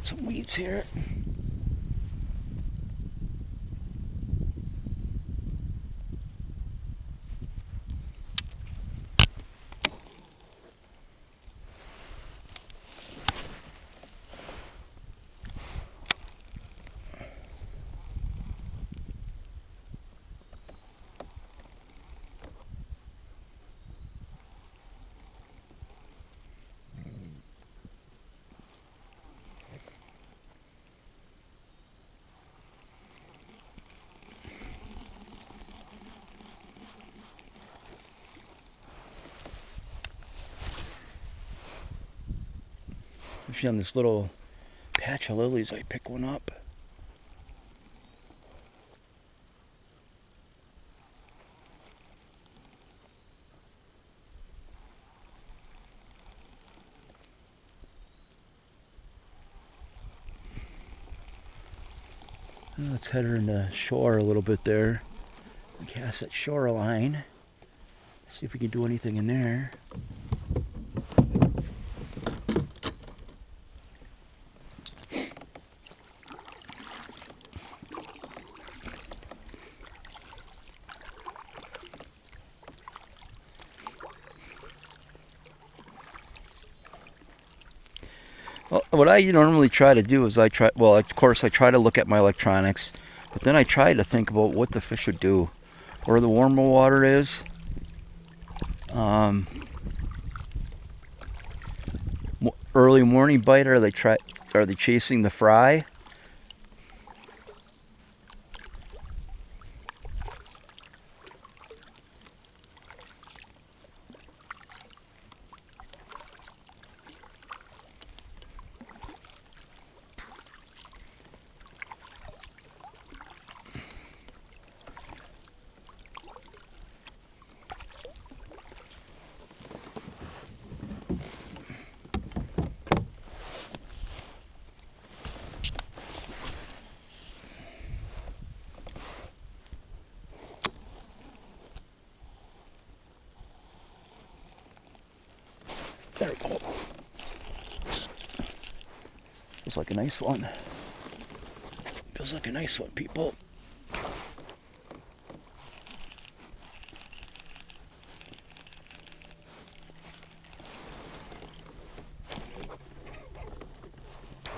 some weeds here. Actually, on this little patch of lilies, I pick one up. Let's head her in the shore a little bit there. Cast that shoreline. See if we can do anything in there. Well, what I normally try to do is of course I try to look at my electronics, but then I try to think about what the fish would do, where the warmer water is. Early morning bite, are they chasing the fry? There we go. Feels like a nice one. Feels like a nice one, people.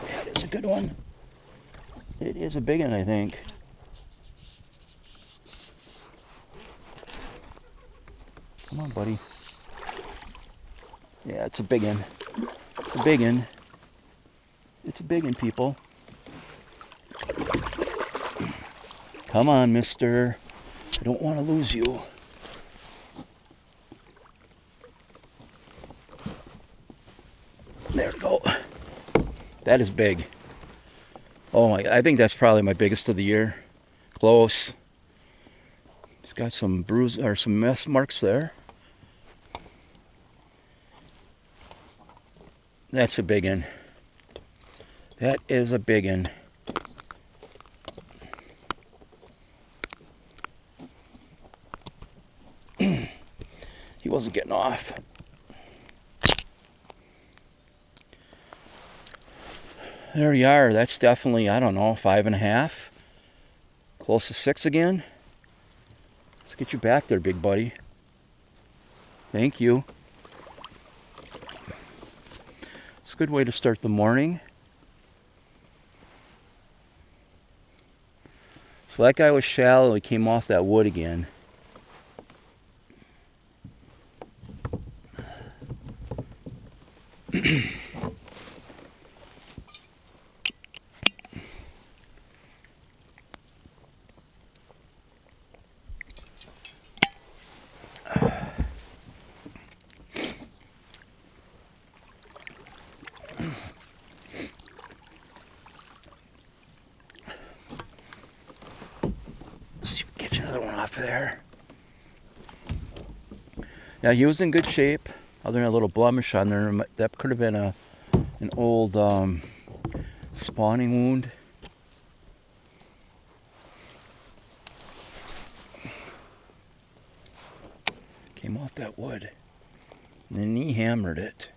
Yeah, it is a good one. It is a big one, I think. Come on, buddy. Yeah, it's a big one. It's a big one. It's a big one, people. Come on, mister. I don't want to lose you. There we go. That is big. Oh my, I think that's probably my biggest of the year. Close. It's got some bruise or some mess marks there. That's a big one. That is a big one. He wasn't getting off. There you are. That's definitely, I don't know, 5.5. Close to 6 again. Let's get you back there, big buddy. Thank you. It's a good way to start the morning. So that guy was shallow. He came off that wood again. Another one off of there. Yeah, he was in good shape. Other than a little blemish on there, that could have been an old spawning wound. Came off that wood, and then he hammered it.